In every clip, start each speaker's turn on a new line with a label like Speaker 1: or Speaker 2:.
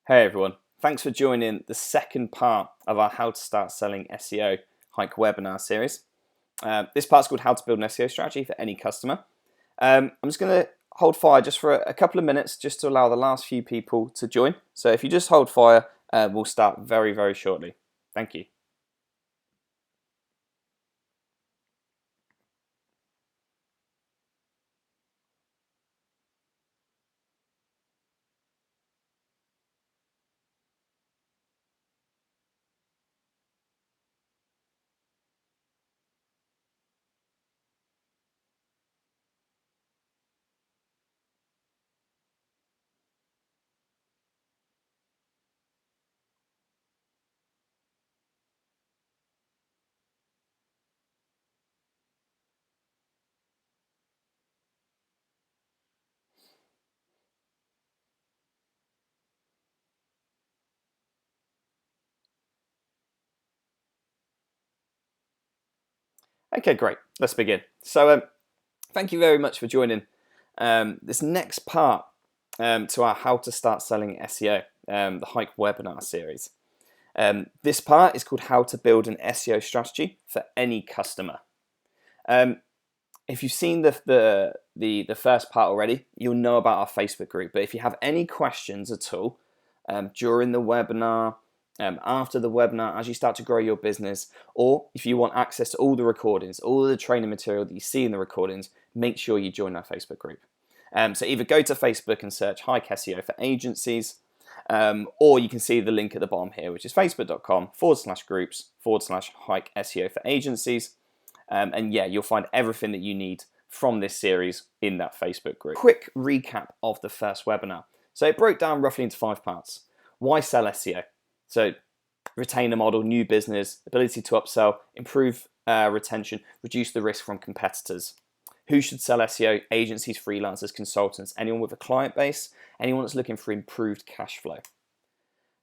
Speaker 1: Hey everyone, thanks for joining the second part of our How to Start Selling SEO Hike webinar series. This part's called How to Build an SEO Strategy for Any Customer. I'm just going to hold fire just for a couple of minutes just to allow the last few people to join. So if you just hold fire, we'll start very, very shortly. Thank you. Okay, great. Let's begin. So thank you very much for joining this next part to our How to Start Selling SEO, the Hike webinar series. This part is called How to Build an SEO Strategy for Any Customer. If you've seen the first part already, you'll know about our Facebook group. But if you have any questions at all during the webinar, after the webinar, as you start to grow your business, or if you want access to all the recordings, all the training material that you see in the recordings, make sure you join our Facebook group. So either go to Facebook and search Hike SEO for Agencies, or you can see the link at the bottom here, which is facebook.com/groups/Hike SEO for Agencies. And yeah, you'll find everything that you need from this series in that Facebook group. Quick recap of the first webinar. So it broke down roughly into 5 parts. Why sell SEO? So retainer model, new business, ability to upsell, improve retention, reduce the risk from competitors. Who should sell SEO? Agencies, freelancers, consultants, anyone with a client base, anyone that's looking for improved cash flow.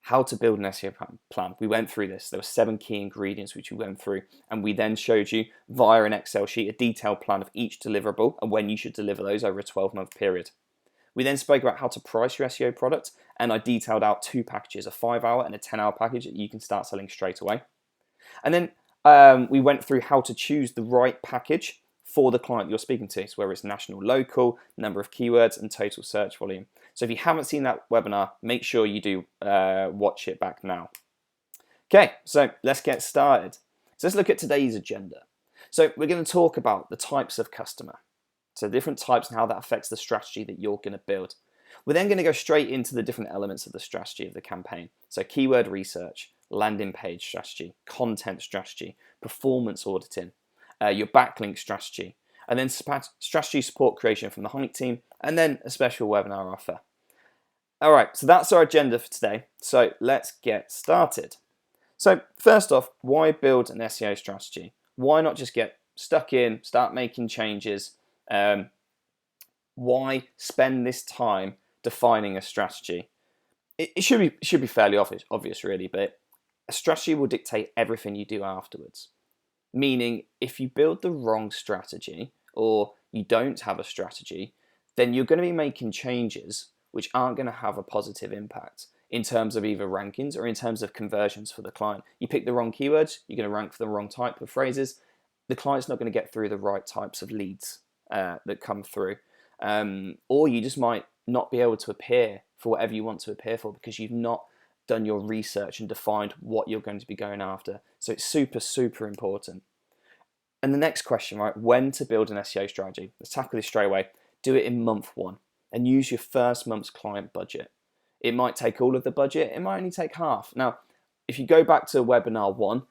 Speaker 1: How to build an SEO plan. We went through this. There were 7 key ingredients which we went through, and we then showed you via an Excel sheet a detailed plan of each deliverable and when you should deliver those over a 12-month period. We then spoke about how to price your SEO product, and I detailed out 2 packages, a 5-hour and a 10-hour package that you can start selling straight away. And then we went through how to choose the right package for the client you're speaking to, so whether it's national, local, number of keywords, and total search volume. So if you haven't seen that webinar, make sure you do watch it back now. Okay, so let's get started. So let's look at today's agenda. So we're going to talk about the types of customer. So different types and how that affects the strategy that you're going to build. We're then going to go straight into the different elements of the strategy of the campaign. So keyword research, landing page strategy, content strategy, performance auditing, your backlink strategy, and then strategy support creation from the Hike team, and then a special webinar offer. All right, so that's our agenda for today. So let's get started. So first off, why build an SEO strategy? Why not just get stuck in, start making changes? Why spend this time defining a strategy? It should be fairly obvious really, but a strategy will dictate everything you do afterwards. Meaning, if you build the wrong strategy or you don't have a strategy, then you're going to be making changes which aren't going to have a positive impact in terms of either rankings or in terms of conversions for the client. You pick the wrong keywords, you're going to rank for the wrong type of phrases. The client's not going to get through the right types of leads that come through. Or you just might not be able to appear for whatever you want to appear for because you've not done your research and defined what you're going to be going after. So it's super, super important. And the next question, right, when to build an SEO strategy? Let's tackle this straight away. Do it in month 1 and use your first month's client budget. It might take all of the budget, it might only take half. Now, if you go back to webinar 1,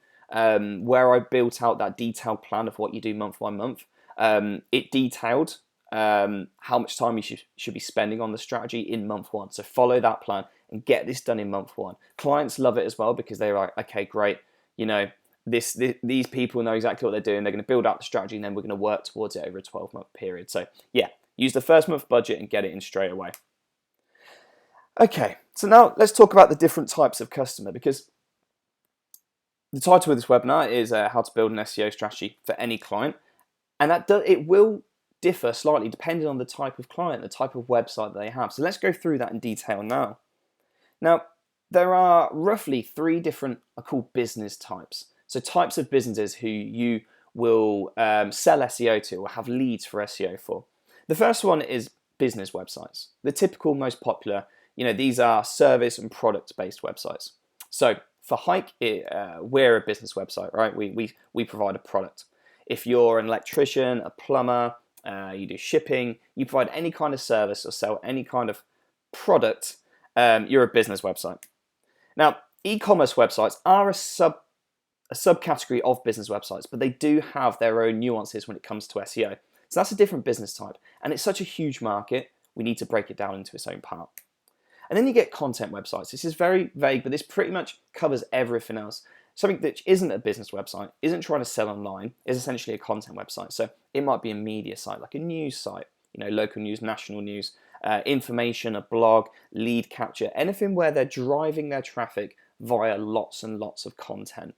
Speaker 1: where I built out that detailed plan of what you do month by month, it detailed how much time you should be spending on the strategy in month 1. So follow that plan and get this done in month 1. Clients love it as well because they're like, okay, great, you know, these people know exactly what they're doing. They're going to build out the strategy and then we're going to work towards it over a 12-month period. So yeah, use the first month budget and get it in straight away. Okay, so now let's talk about the different types of customer, because the title of this webinar is how to build an SEO strategy for any client, and it will differ slightly depending on the type of client, the type of website that they have. So let's go through that in detail now. Now, There are roughly 3 different, I call business types. So types of businesses who you will sell SEO to or have leads for SEO for. The first one is business websites. The typical, most popular, these are service and product based websites. So for Hike, we're a business website, right? We provide a product. If you're an electrician, a plumber, you do shipping, you provide any kind of service or sell any kind of product, you're a business website. Now, e-commerce websites are a subcategory of business websites, but they do have their own nuances when it comes to SEO. So that's a different business type, and it's such a huge market, we need to break it down into its own part. And then you get content websites. This is very vague, but this pretty much covers everything else. Something that isn't a business website, isn't trying to sell online, is essentially a content website. So it might be a media site, like a news site, local news, national news, information, a blog, lead capture, anything where they're driving their traffic via lots and lots of content.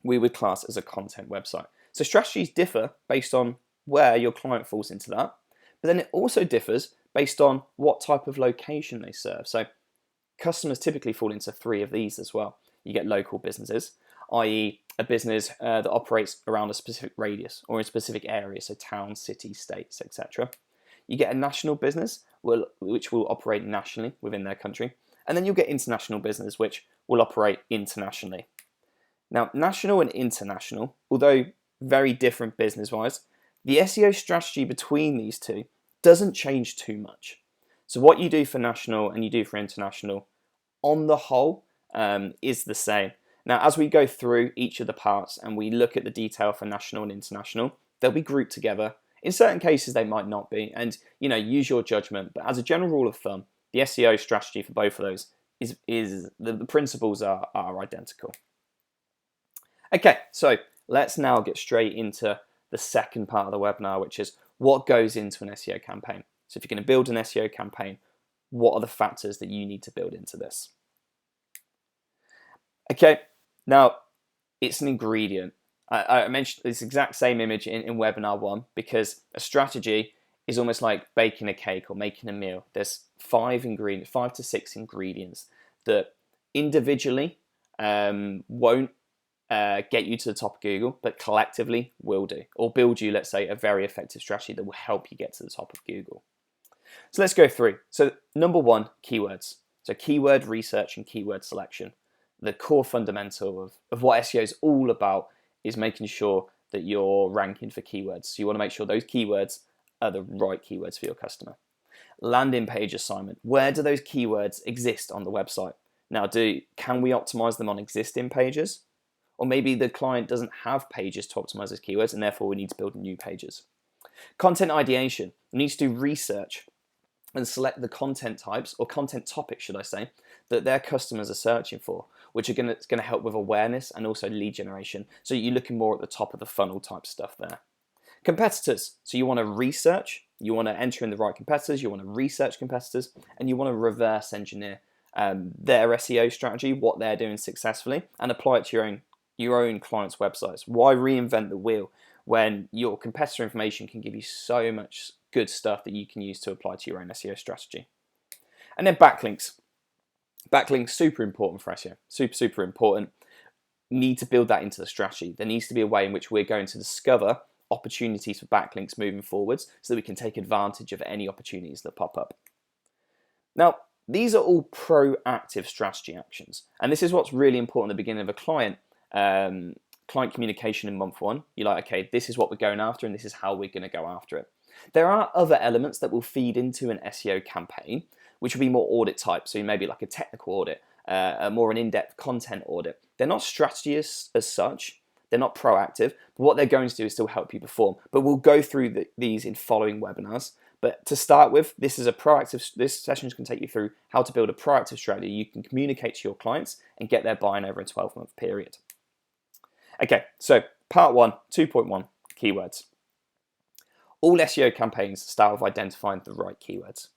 Speaker 1: We would class as a content website. So strategies differ based on where your client falls into that, but then it also differs based on what type of location they serve. So customers typically fall into 3 of these as well. You get local businesses, i.e. a business that operates around a specific radius or in a specific area, so towns, cities, states, etc. You get a national business, which will operate nationally within their country. And then you'll get international business, which will operate internationally. Now, national and international, although very different business-wise, the SEO strategy between these two doesn't change too much. So what you do for national and you do for international, on the whole, is the same. Now, as we go through each of the parts and we look at the detail for national and international, they'll be grouped together. In certain cases, they might not be, and use your judgment. But as a general rule of thumb, the SEO strategy for both of those is the principles are identical. Okay, so let's now get straight into the second part of the webinar, which is what goes into an SEO campaign. So if you're going to build an SEO campaign, what are the factors that you need to build into this? Okay, now it's an ingredient. I mentioned this exact same image in webinar 1 because a strategy is almost like baking a cake or making a meal. There's 5 to 6 ingredients that individually won't get you to the top of Google, but collectively will do, or build you, let's say, a very effective strategy that will help you get to the top of Google. So let's go through. So number 1, keywords. So keyword research and keyword selection. The core fundamental of what SEO is all about is making sure that you're ranking for keywords. So you want to make sure those keywords are the right keywords for your customer. Landing page assignment. Where do those keywords exist on the website? Now, can we optimize them on existing pages? Or maybe the client doesn't have pages to optimize those keywords and therefore we need to build new pages. Content ideation. You need to do research and select the content types, or content topics, should I say, that their customers are searching for, which are going to help with awareness and also lead generation. So you're looking more at the top of the funnel type stuff there. Competitors. So you want to research, you want to enter in the right competitors, you want to research competitors, and you want to reverse engineer their SEO strategy, what they're doing successfully, and apply it to your own clients' websites. Why reinvent the wheel when your competitor information can give you so much good stuff that you can use to apply to your own SEO strategy? And then backlinks. Backlinks, super important for SEO. Super important. Need to build that into the strategy. There needs to be a way in which we're going to discover opportunities for backlinks moving forwards so that we can take advantage of any opportunities that pop up. Now, these are all proactive strategy actions. And this is what's really important at the beginning of a client communication in month 1. You're like, okay, this is what we're going after and this is how we're going to go after it. There are other elements that will feed into an SEO campaign, which will be more audit type. So maybe like a technical audit, more an in-depth content audit. They're not strategy as such. They're not proactive. But what they're going to do is still help you perform. But we'll go through these in following webinars. But to start with, this session is going to take you through how to build a proactive strategy you can communicate to your clients and get their buy-in over a 12-month period. Okay, so part 1, 2.1, keywords. All SEO campaigns start with identifying the right keywords.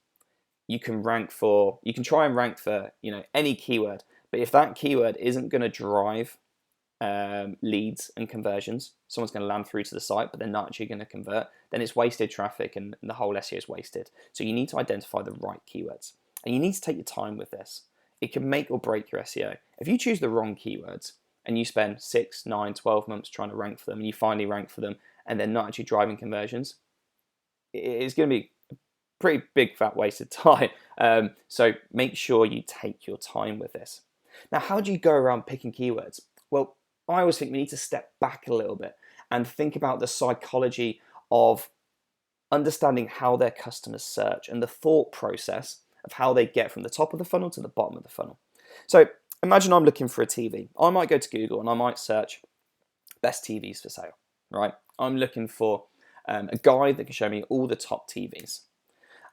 Speaker 1: You can try and rank for any keyword, but if that keyword isn't going to drive leads and conversions, someone's going to land through to the site, but they're not actually going to convert, then it's wasted traffic and the whole SEO is wasted. So you need to identify the right keywords, and you need to take your time with this. it can make or break your SEO. If you choose the wrong keywords and you spend 6, 9, 12 months trying to rank for them, and you finally rank for them and they're not actually driving conversions, it's going to be a pretty big fat waste of time. So make sure you take your time with this. Now, how do you go around picking keywords? Well, I always think we need to step back a little bit and think about the psychology of understanding how their customers search and the thought process of how they get from the top of the funnel to the bottom of the funnel. So imagine I'm looking for a TV. I might go to Google and I might search best TVs for sale, right? I'm looking for a guide that can show me all the top TVs.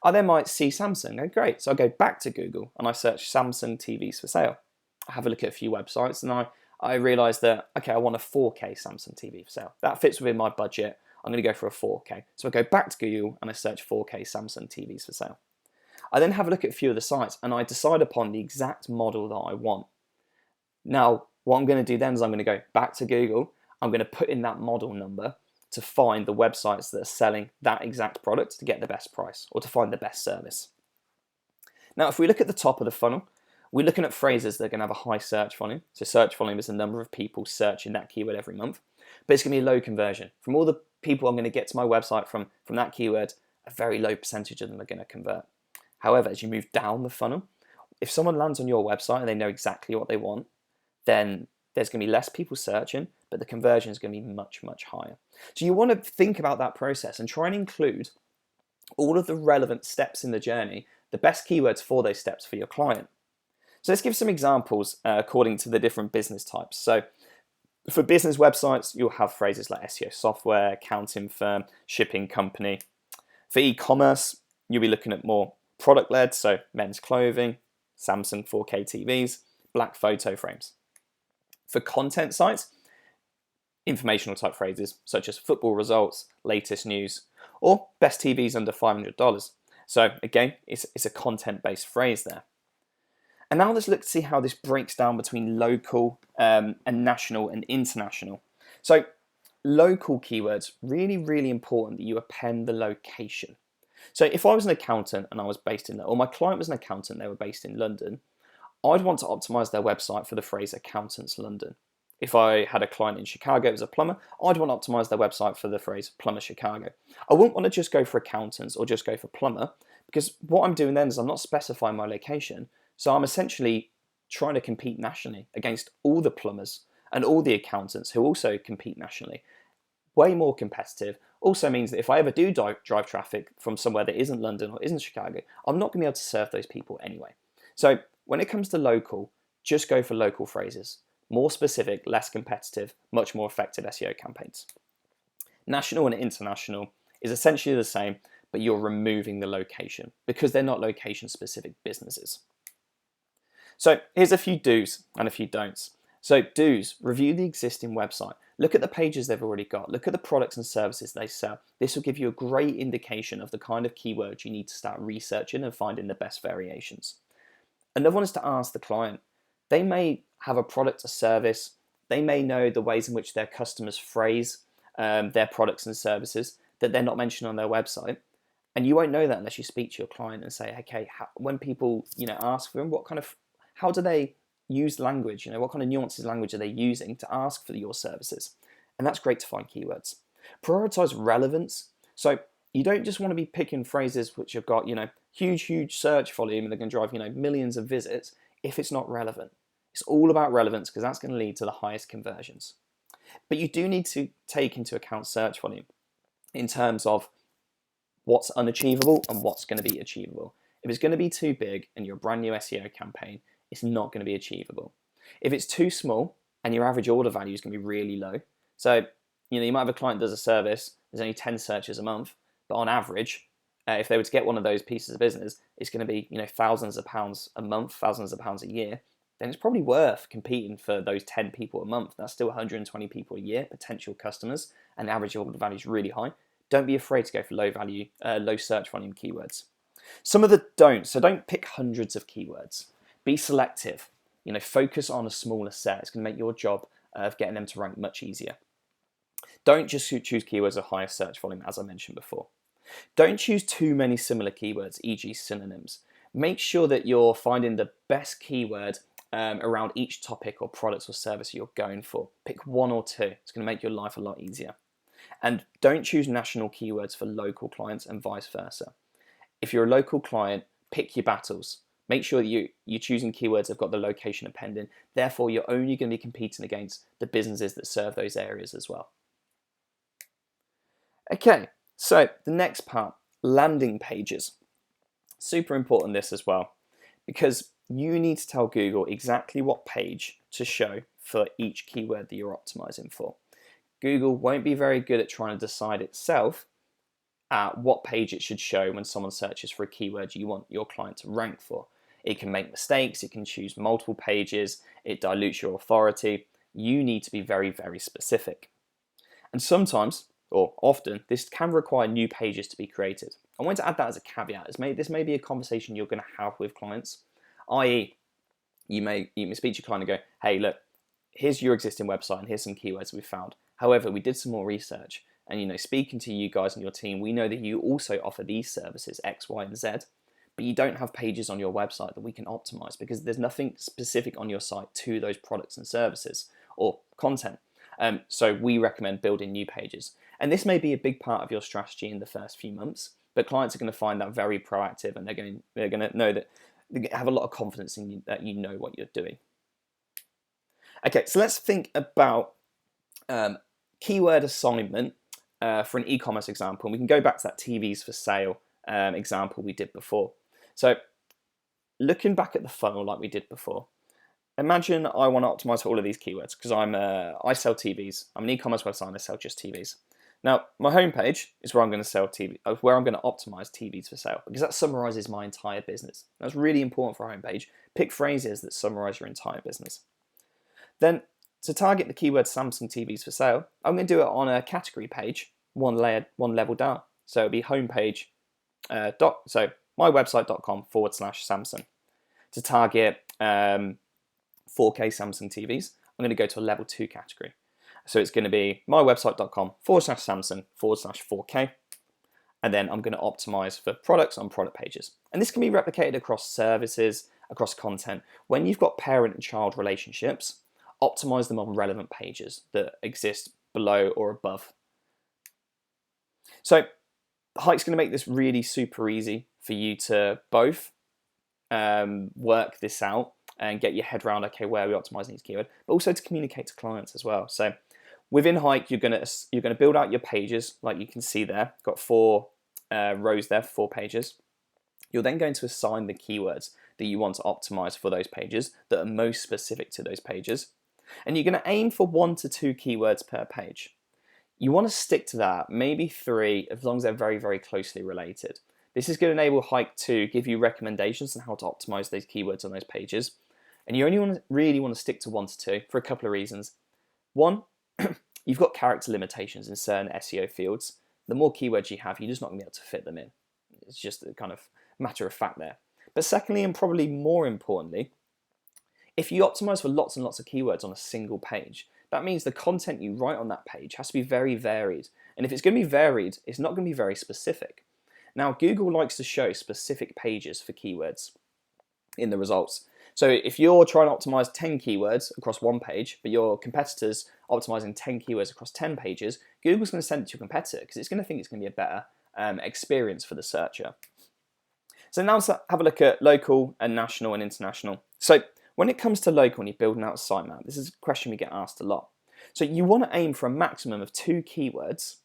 Speaker 1: I then might see Samsung. Oh, great. So I go back to Google and I search Samsung TVs for sale. I have a look at a few websites and I realize that, okay, I want a 4K Samsung TV for sale. That fits within my budget. I'm going to go for a 4K. So I go back to Google and I search 4K Samsung TVs for sale. I then have a look at a few of the sites and I decide upon the exact model that I want. Now, what I'm going to do then is I'm going to go back to Google. I'm going to put in that model number to find the websites that are selling that exact product to get the best price or to find the best service. Now, if we look at the top of the funnel, we're looking at phrases that are going to have a high search volume. So search volume is the number of people searching that keyword every month. But it's going to be low conversion. From all the people I'm going to get to my website from that keyword, a very low percentage of them are going to convert. However, as you move down the funnel, if someone lands on your website and they know exactly what they want, then there's going to be less people searching, but the conversion is going to be much, much higher. So you want to think about that process and try and include all of the relevant steps in the journey, the best keywords for those steps for your client. So let's give some examples according to the different business types. So for business websites, you'll have phrases like SEO software, accounting firm, shipping company. For e-commerce, you'll be looking at more product-led, so men's clothing, Samsung 4K TVs, black photo frames. For content sites, informational type phrases such as football results, latest news, or best TVs under $500. So again, it's a content-based phrase there. And now let's look to see how this breaks down between local and national and international. So local keywords, really, really important that you append the location. So if I was an accountant and I was based in, or my client was an accountant, they were based in London, I'd want to optimize their website for the phrase accountants London. If I had a client in Chicago as a plumber, I'd want to optimize their website for the phrase plumber Chicago. I wouldn't want to just go for accountants or just go for plumber, because what I'm doing then is I'm not specifying my location. So I'm essentially trying to compete nationally against all the plumbers and all the accountants who also compete nationally. Way more competitive. Also means that if I ever do drive traffic from somewhere that isn't London or isn't Chicago, I'm not going to be able to serve those people anyway. So when it comes to local, just go for local phrases. More specific, less competitive, much more effective SEO campaigns. National and international is essentially the same, but you're removing the location because they're not location-specific businesses. So here's a few do's and a few don'ts. So do's, review the existing website. Look at the pages they've already got. Look at the products and services they sell. This will give you a great indication of the kind of keywords you need to start researching and finding the best variations. Another one is to ask the client. They may have a product or service. They may know the ways in which their customers phrase their products and services that they're not mentioned on their website. And you won't know that unless you speak to your client and say, okay, when people ask for them, how do they use language? What kind of nuances language are they using to ask for your services? And that's great to find keywords. Prioritize relevance. So you don't just want to be picking phrases which have got huge search volume and they're going to drive millions of visits if it's not relevant. It's all about relevance because that's going to lead to the highest conversions. But you do need to take into account search volume in terms of what's unachievable and what's going to be achievable. If it's going to be too big and you're a brand new SEO campaign, it's not going to be achievable. If it's too small and your average order value is going to be really low, so you might have a client that does a service, there's only 10 searches a month, but on average, if they were to get one of those pieces of business, it's going to be thousands of pounds a month, thousands of pounds a year, then it's probably worth competing for those 10 people a month. That's still 120 people a year, potential customers, and the average order value is really high. Don't be afraid to go for low search volume keywords. Some of the don'ts, so don't pick hundreds of keywords. Be selective. Focus on a smaller set. It's going to make your job of getting them to rank much easier. Don't just choose keywords of higher search volume, as I mentioned before. Don't choose too many similar keywords, e.g. synonyms. Make sure that you're finding the best keyword around each topic or product or service you're going for. Pick one or two. It's going to make your life a lot easier. And don't choose national keywords for local clients and vice versa. If you're a local client, pick your battles. Make sure that you're choosing keywords that have got the location appending. Therefore, you're only going to be competing against the businesses that serve those areas as well. Okay, so the next part, landing pages. Super important this as well, because you need to tell Google exactly what page to show for each keyword that you're optimizing for. Google won't be very good at trying to decide itself what page it should show when someone searches for a keyword you want your client to rank for. It can make mistakes, it can choose multiple pages, it dilutes your authority. You need to be very, very specific. And sometimes, or often, this can require new pages to be created. I want to add that as a caveat. This may be a conversation you're going to have with clients, i.e., you may speak to your client and go, hey, look, here's your existing website and here's some keywords we found. However, we did some more research and speaking to you guys and your team, we know that you also offer these services X, Y, and Z, but you don't have pages on your website that we can optimize because there's nothing specific on your site to those products and services or content. So we recommend building new pages. And this may be a big part of your strategy in the first few months, but clients are going to find that very proactive and they're going to know that they have a lot of confidence in you, that you know what you're doing. Okay, so let's think about keyword assignment for an e-commerce example. And we can go back to that TVs for sale example we did before. So looking back at the funnel like we did before, imagine I want to optimize for all of these keywords because I sell TVs. I'm an e-commerce website and I sell just TVs. Now, my homepage is where I'm going to sell TV, where I'm going to optimize TVs for sale because that summarizes my entire business. That's really important for a homepage. Pick phrases that summarize your entire business. Then, to target the keyword Samsung TVs for sale, I'm going to do it on a category page, one level down. So it'll be homepage, so mywebsite.com/Samsung. To target 4K Samsung TVs, I'm going to go to a level 2 category. So it's going to be mywebsite.com/Samsung/4K. And then I'm going to optimize for products on product pages. And this can be replicated across services, across content. When you've got parent and child relationships, optimize them on relevant pages that exist below or above. So Hike's going to make this really super easy for you to both work this out and get your head around, okay, where are we optimizing these keywords, but also to communicate to clients as well. So within Hike, you're going to build out your pages, like you can see there. Got 4 rows there, 4 pages. You're then going to assign the keywords that you want to optimize for those pages that are most specific to those pages. And you're going to aim for 1 to 2 keywords per page. You want to stick to that, maybe 3, as long as they're very, very closely related. This is going to enable Hike to give you recommendations on how to optimize those keywords on those pages. And you only really want to stick to 1 to 2 for a couple of reasons. One, you've got character limitations in certain SEO fields. The more keywords you have, you're just not going to be able to fit them in. It's just a kind of matter of fact there. But secondly, and probably more importantly, if you optimize for lots and lots of keywords on a single page, that means the content you write on that page has to be very varied. And if it's going to be varied, it's not going to be very specific. Now, Google likes to show specific pages for keywords in the results. So if you're trying to optimize 10 keywords across one page, but your competitor's optimizing 10 keywords across 10 pages, Google's going to send it to your competitor because it's going to think it's going to be a better experience for the searcher. So now let's have a look at local and national and international. So when it comes to local and you're building out a sitemap, this is a question we get asked a lot. So you want to aim for a maximum of 2 keywords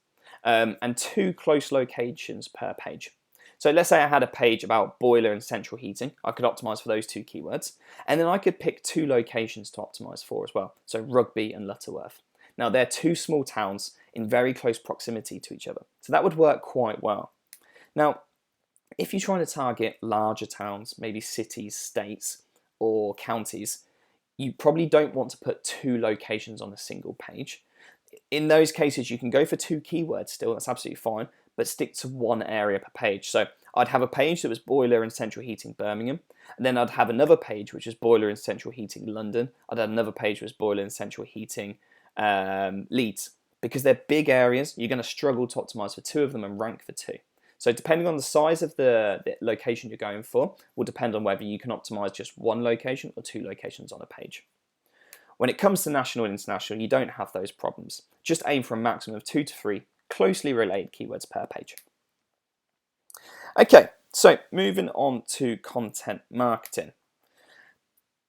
Speaker 1: and 2 close locations per page. So let's say I had a page about boiler and central heating. I could optimize for those 2 keywords. And then I could pick 2 locations to optimize for as well. So Rugby and Lutterworth. Now they're 2 small towns in very close proximity to each other. So that would work quite well. Now, if you're trying to target larger towns, maybe cities, states, or counties, you probably don't want to put 2 locations on a single page. In those cases, you can go for 2 keywords still, that's absolutely fine, but stick to 1 area per page. So I'd have a page that was boiler and central heating Birmingham, and then I'd have another page which is boiler and central heating London. I'd have another page which was boiler and central heating Leeds. Because they're big areas, you're going to struggle to optimize for 2 of them and rank for 2. So depending on the size of the location you're going for will depend on whether you can optimize just one location or 2 locations on a page. When it comes to national and international, you don't have those problems. Just aim for a maximum of 2 to 3 closely related keywords per page. Okay, so moving on to content marketing.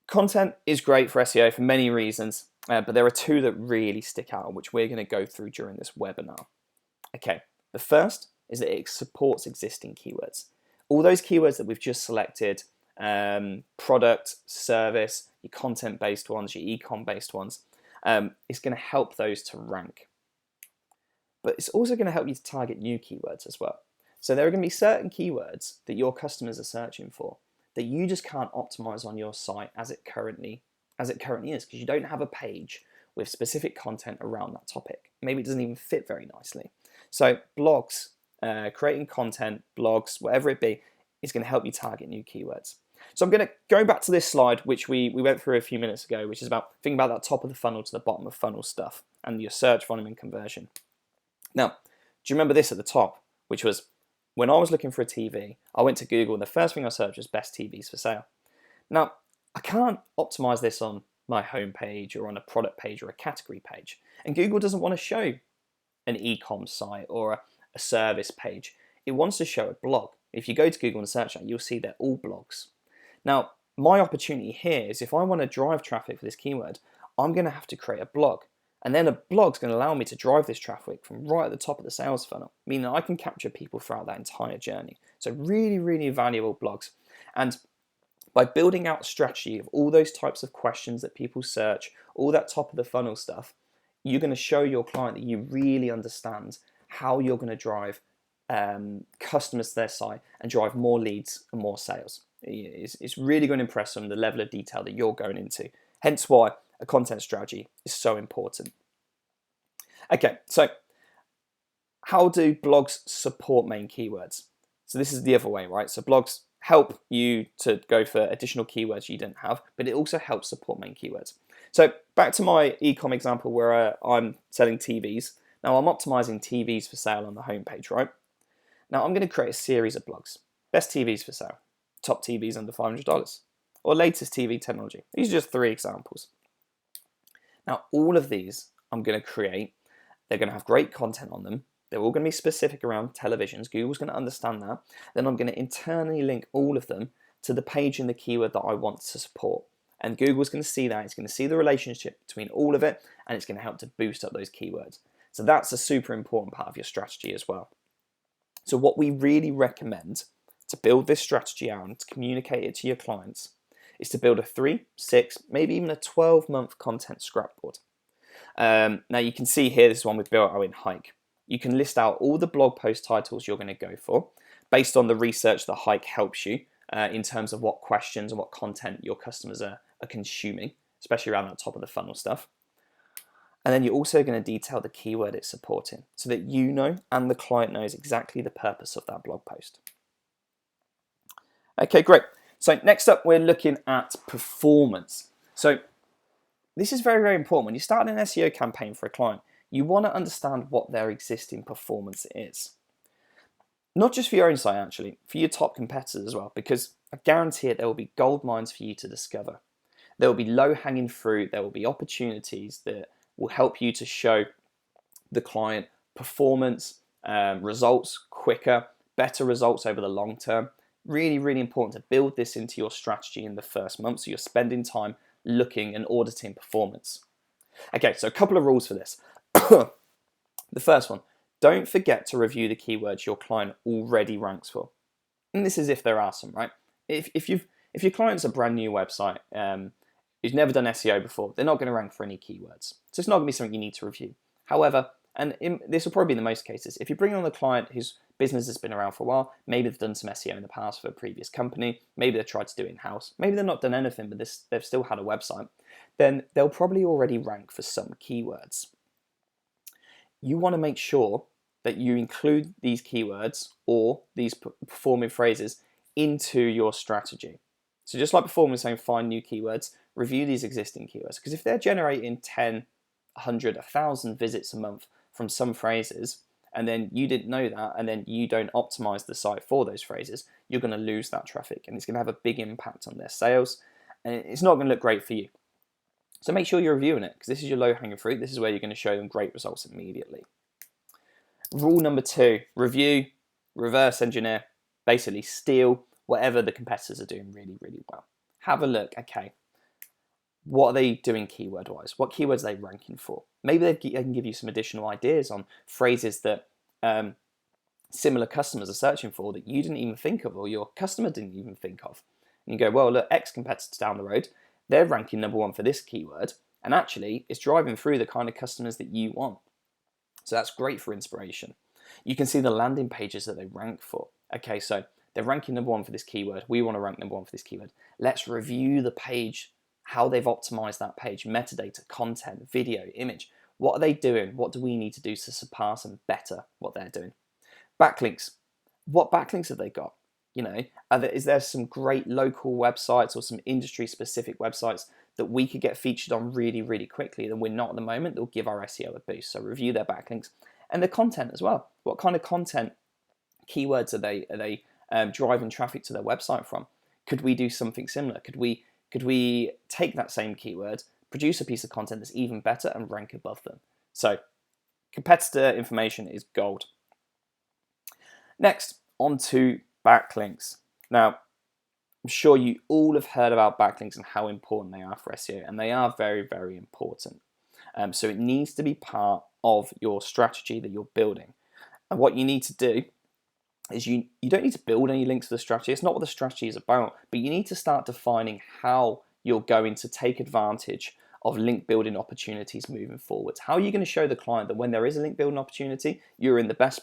Speaker 1: Content is great for SEO for many reasons, but there are 2 that really stick out, which we're going to go through during this webinar. Okay, the first is that it supports existing keywords. All those keywords that we've just selected, product, service, your content-based ones, your e-com-based ones, it's going to help those to rank. But it's also going to help you to target new keywords as well. So there are going to be certain keywords that your customers are searching for that you just can't optimize on your site as it currently is, because you don't have a page with specific content around that topic. Maybe it doesn't even fit very nicely. So blogs, creating content, blogs, whatever it be, is going to help you target new keywords. So I'm going to go back to this slide, which we went through a few minutes ago, which is about thinking about that top of the funnel to the bottom of funnel stuff and your search volume and conversion. Now, do you remember this at the top, which was when I was looking for a TV, I went to Google and the first thing I searched was best TVs for sale. Now, I can't optimize this on my homepage or on a product page or a category page. And Google doesn't want to show an e-com site or a service page. It wants to show a blog. If you go to Google and search that, you'll see they're all blogs. Now, my opportunity here is if I want to drive traffic for this keyword, I'm going to have to create a blog. And then a blog's going to allow me to drive this traffic from right at the top of the sales funnel, meaning I can capture people throughout that entire journey. So really, really valuable blogs. And by building out a strategy of all those types of questions that people search, all that top of the funnel stuff, you're going to show your client that you really understand how you're going to drive customers to their site and drive more leads and more sales. It's really going to impress them, the level of detail that you're going into. Hence why a content strategy is so important. Okay, so how do blogs support main keywords? So this is the other way, right? So blogs help you to go for additional keywords you didn't have, but it also helps support main keywords. So back to my e-com example where I'm selling TVs. Now I'm optimizing TVs for sale on the homepage, right? Now I'm going to create a series of blogs. Best TVs for sale, top TVs under $500, or latest TV technology. These are just 3 examples. Now all of these I'm going to create, they're going to have great content on them. They're all going to be specific around televisions. Google's going to understand that. Then I'm going to internally link all of them to the page and the keyword that I want to support. And Google's going to see that. It's going to see the relationship between all of it, and it's going to help to boost up those keywords. So that's a super important part of your strategy as well. So what we really recommend to build this strategy out and to communicate it to your clients is to build a 3, 6, maybe even a 12-month content scrapboard. Now you can see here, this is one we've built out in Hike. You can list out all the blog post titles you're going to go for based on the research that Hike helps you in terms of what questions and what content your customers are consuming, especially around that top of the funnel stuff. And then you're also going to detail the keyword it's supporting so that you know and the client knows exactly the purpose of that blog post. Okay, great. So next up, we're looking at performance. So this is very, very important. When you start an SEO campaign for a client, you want to understand what their existing performance is. Not just for your own site, actually, for your top competitors as well, because I guarantee it, there will be gold mines for you to discover. There will be low-hanging fruit. There will be opportunities that will help you to show the client performance, results quicker, better results over the long term. Really, really important to build this into your strategy in the first month, so you're spending time looking and auditing performance. Okay, so a couple of rules for this. The first one, don't forget to review the keywords your client already ranks for. And this is if there are some, right? If your client's a brand new website who's never done SEO before, they're not going to rank for any keywords. So it's not going to be something you need to review. However, this will probably be in the most cases, if you bring on a client whose business has been around for a while, maybe they've done some SEO in the past for a previous company, maybe they've tried to do it in-house, maybe they've not done anything, but they've still had a website, then they'll probably already rank for some keywords. You want to make sure that you include these keywords or these performing phrases into your strategy. So just like before, we're saying find new keywords, review these existing keywords, because if they're generating 10, 100, 1,000 visits a month from some phrases, and then you didn't know that, and then you don't optimize the site for those phrases, you're going to lose that traffic, and it's going to have a big impact on their sales, and it's not going to look great for you. So make sure you're reviewing it, because this is your low-hanging fruit. This is where you're going to show them great results immediately. Rule number 2, review, reverse engineer, basically steal whatever the competitors are doing really, really well. Have a look, okay, what are they doing keyword-wise? What keywords are they ranking for? Maybe they can give you some additional ideas on phrases that similar customers are searching for that you didn't even think of, or your customer didn't even think of. And you go, well, look, X competitors down the road, they're ranking number 1 for this keyword, and actually it's driving through the kind of customers that you want. So that's great for inspiration. You can see the landing pages that they rank for. Okay, so they're ranking number 1 for this keyword. We want to rank number 1 for this keyword. Let's review the page, how they've optimized that page, metadata, content, video, image. What are they doing? What do we need to do to surpass and better what they're doing? Backlinks. What backlinks have they got? You know, is there some great local websites or some industry-specific websites that we could get featured on really, really quickly that we're not at the moment? They'll give our SEO a boost. So review their backlinks and the content as well. What kind of content, keywords are they driving traffic to their website from? Could we do something similar? Could we take that same keyword, produce a piece of content that's even better and rank above them? So competitor information is gold. Next, on to backlinks. Now, I'm sure you all have heard about backlinks and how important they are for SEO, and they are very, very important. So it needs to be part of your strategy that you're building. And what you need to do is you don't need to build any links for the strategy. It's not what the strategy is about, but you need to start defining how you're going to take advantage of link building opportunities moving forward. How are you going to show the client that when there is a link building opportunity, you're in the best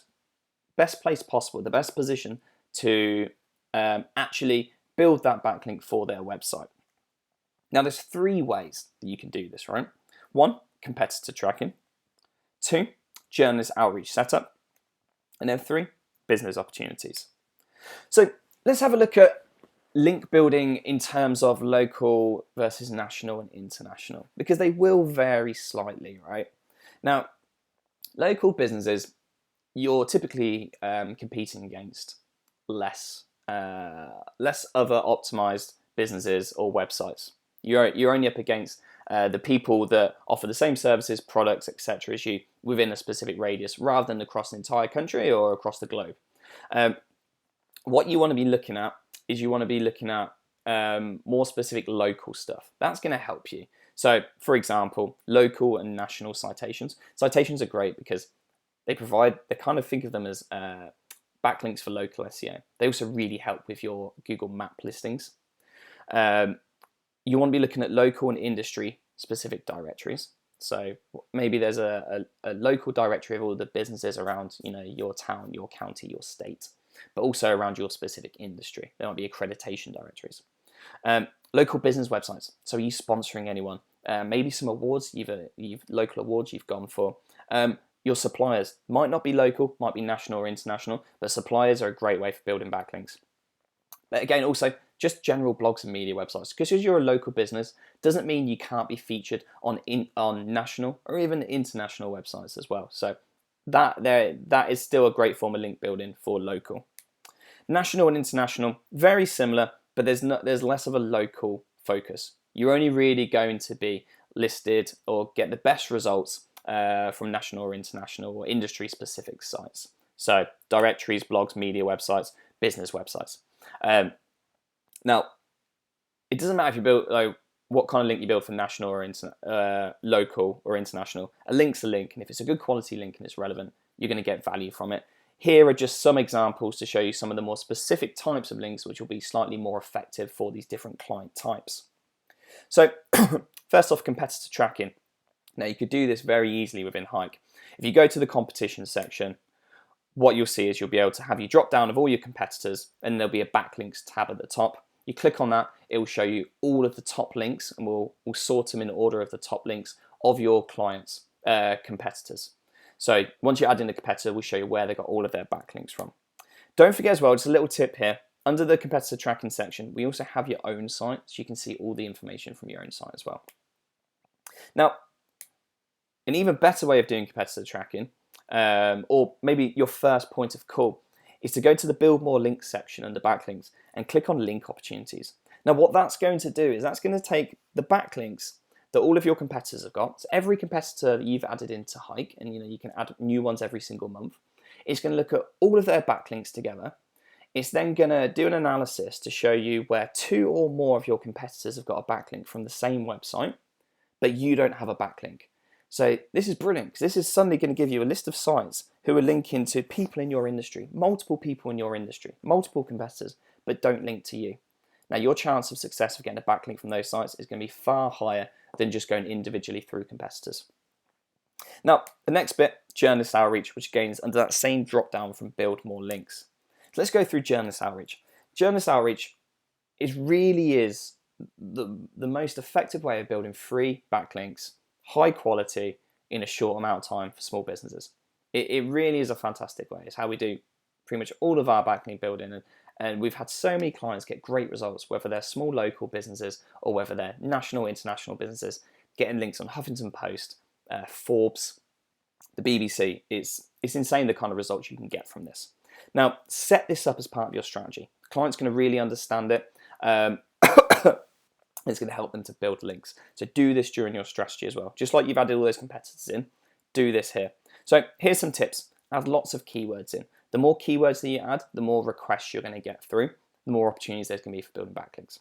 Speaker 1: place possible, the best position to actually build that backlink for their website? Now, there's 3 ways that you can do this, right? 1, competitor tracking. 2, journalist outreach setup. And then 3, business opportunities. So let's have a look at link building in terms of local versus national and international, because they will vary slightly, right? Now, local businesses, you're typically competing against less other optimized businesses or websites. You're only up against the people that offer the same services, products, etc. as you within a specific radius, rather than across the entire country or across the globe. What you want to be looking at is more specific local stuff. That's going to help you. So, for example, local and national citations. Citations are great because they kind of think of them as backlinks for local SEO. They also really help with your Google Map listings. You want to be looking at local and industry specific directories. So maybe there's a local directory of all the businesses around, your town, your county, your state, but also around your specific industry. There might be accreditation directories. Local business websites. So are you sponsoring anyone? Maybe some awards, you've local awards you've gone for. Your suppliers might not be local, might be national or international, but suppliers are a great way for building backlinks. But again, also just general blogs and media websites, because you're a local business doesn't mean you can't be featured on national or even international websites as well. So that is still a great form of link building for local. National and international, very similar, but there's less of a local focus. You're only really going to be listed or get the best results from national or international or industry specific sites. So directories, blogs, media websites, business websites. Now, it doesn't matter if you build what kind of link you build for national or local or international. A link's a link, and if it's a good quality link and it's relevant, you're going to get value from it. Here are just some examples to show you some of the more specific types of links which will be slightly more effective for these different client types. So first off, competitor tracking. Now, you could do this very easily within Hike. If you go to the competition section, what you'll see is you'll be able to have your drop down of all your competitors, and there'll be a backlinks tab at the top. You click on that, it will show you all of the top links, and we'll sort them in order of the top links of your clients' competitors. So once you add in a competitor, we'll show you where they got all of their backlinks from. Don't forget as well, just a little tip here, under the competitor tracking section, we also have your own site, so you can see all the information from your own site as well. Now, an even better way of doing competitor tracking or maybe your first point of call, is to go to the Build More Links section under backlinks and click on link opportunities. Now what that's going to do is that's going to take the backlinks that all of your competitors have got. So every competitor that you've added into Hike, and you can add new ones every single month, it's going to look at all of their backlinks together. It's then going to do an analysis to show you where 2 or more of your competitors have got a backlink from the same website, but you don't have a backlink. So this is brilliant, because this is suddenly going to give you a list of sites who are linking to people in your industry, multiple people in your industry, multiple competitors, but don't link to you. Now your chance of success of getting a backlink from those sites is going to be far higher than just going individually through competitors. Now the next bit, journalist outreach, which again is under that same drop down from Build More Links. So let's go through journalist outreach. Journalist outreach really is the most effective way of building free backlinks, high quality, in a short amount of time for small businesses. It really is a fantastic way. It's how we do pretty much all of our backlink building, and we've had so many clients get great results, whether they're small local businesses or whether they're national, international businesses, getting links on Huffington Post, Forbes, the BBC. It's insane the kind of results you can get from this. Now, set this up as part of your strategy. The client's going to really understand it. It's going to help them to build links. So do this during your strategy as well. Just like you've added all those competitors in, do this here. So here's some tips. Add lots of keywords in. The more keywords that you add, the more requests you're going to get through, the more opportunities there's going to be for building backlinks.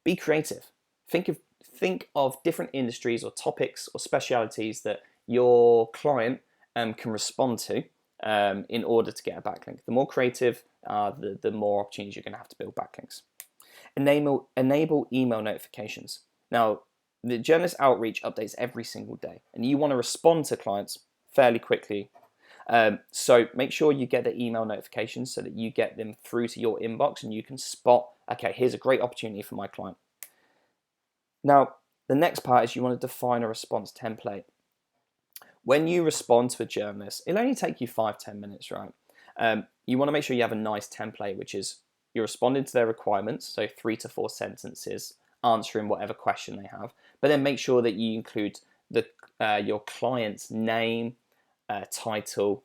Speaker 1: Be creative. Think of different industries or topics or specialities that your client can respond to in order to get a backlink. The more creative, the more opportunities you're going to have to build backlinks. Enable email notifications. Now, the journalist outreach updates every single day, and you want to respond to clients fairly quickly. So make sure you get the email notifications so that you get them through to your inbox and you can spot, okay, here's a great opportunity for my client. Now, the next part is you want to define a response template. When you respond to a journalist, it'll only take you 5-10 minutes, right? You want to make sure you have a nice template, which is you're responding to their requirements, so 3 to 4 sentences, answering whatever question they have, but then make sure that you include your client's name, title,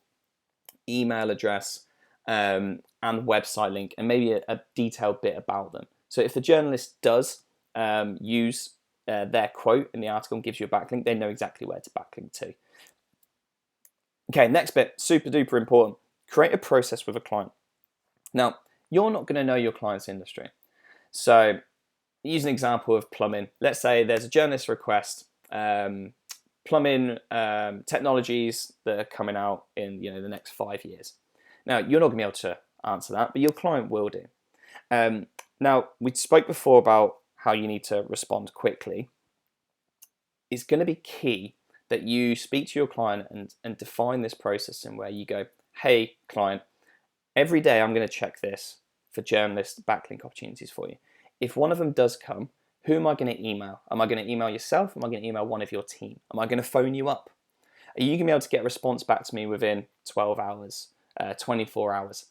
Speaker 1: email address, and website link, and maybe a detailed bit about them. So if the journalist does use their quote in the article and gives you a backlink, they know exactly where to backlink to. Okay, next bit, super duper important. Create a process with a client. Now, you're not going to know your client's industry. So use an example of plumbing. Let's say there's a journalist request, plumbing technologies that are coming out in the next 5 years. Now, you're not going to be able to answer that, but your client will do. Now, we spoke before about how you need to respond quickly. It's going to be key that you speak to your client and define this process in where you go, hey, client, every day I'm going to check this for journalist backlink opportunities for you. If one of them does come, who am I going to email? Am I going to email yourself? Am I going to email one of your team? Am I going to phone you up? Are you going to be able to get a response back to me within 12 hours, 24 hours?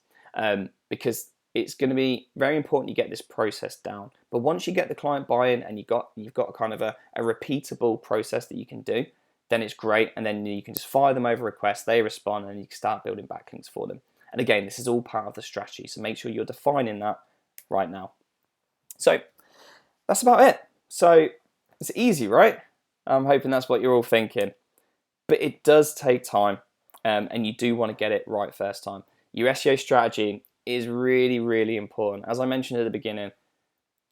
Speaker 1: Because it's going to be very important you get this process down. But once you get the client buy-in and you've got kind of a repeatable process that you can do, then it's great. And then you can just fire them over requests, they respond, and you can start building backlinks for them. And again, this is all part of the strategy. So make sure you're defining that right now. So that's about it. So it's easy, right? I'm hoping that's what you're all thinking. But it does take time, and you do want to get it right first time. Your SEO strategy is really, really important. As I mentioned at the beginning,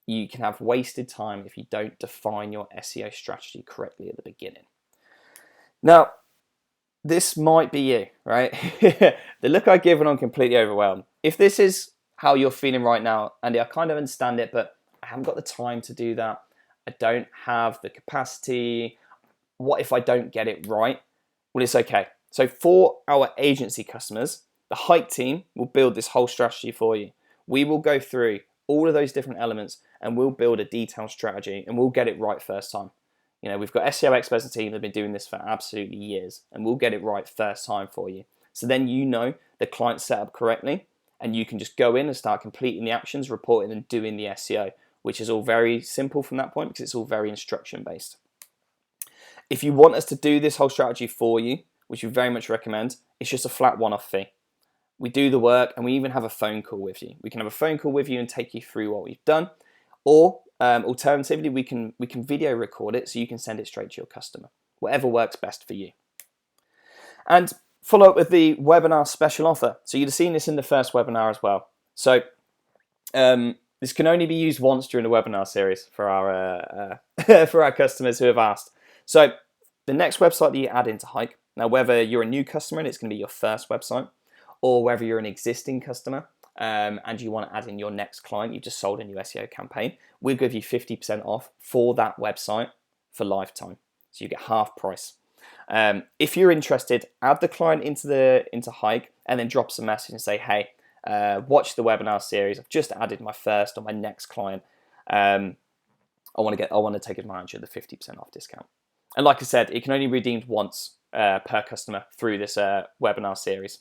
Speaker 1: you can have wasted time if you don't define your SEO strategy correctly at the beginning. Now, this might be you, right? The look I give when I'm completely overwhelmed. If this is how you're feeling right now, Andy, I kind of understand it, but I haven't got the time to do that. I don't have the capacity. What if I don't get it right? Well, it's okay. So for our agency customers, the Hike team will build this whole strategy for you. We will go through all of those different elements and we'll build a detailed strategy and we'll get it right first time. We've got SEO experts in the team that have been doing this for absolutely years, and we'll get it right first time for you. So then the client's set up correctly, and you can just go in and start completing the actions, reporting and doing the SEO, which is all very simple from that point because it's all very instruction based. If you want us to do this whole strategy for you, which we very much recommend. It's just a flat one-off fee. We do the work, and we even have a phone call with you. We can have a phone call with you and take you through what we've done, or alternatively, we can video record it so you can send it straight to your customer. Whatever works best for you. And follow up with the webinar special offer. So you'd have seen this in the first webinar as well. So this can only be used once during the webinar series for our for our customers who have asked. So the next website that you add into Hike, now whether you're a new customer and it's going to be your first website, or whether you're an existing customer and you want to add in your next client, you've just sold a new SEO campaign, we'll give you 50% off for that website for lifetime. So you get half price. If you're interested, add the client into Hike and then drop us a message and say, hey, watch the webinar series. I've just added my first or my next client. I want to take advantage of the 50% off discount. And like I said, it can only be redeemed once per customer through this webinar series.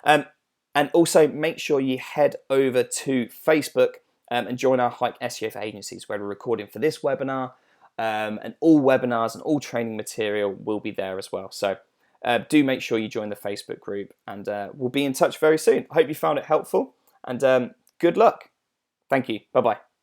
Speaker 1: And also make sure you head over to Facebook and join our Hike SEO for agencies, where we're recording for this webinar, and all webinars and all training material will be there as well. So do make sure you join the Facebook group, and we'll be in touch very soon. I hope you found it helpful, and good luck. Thank you. Bye-bye.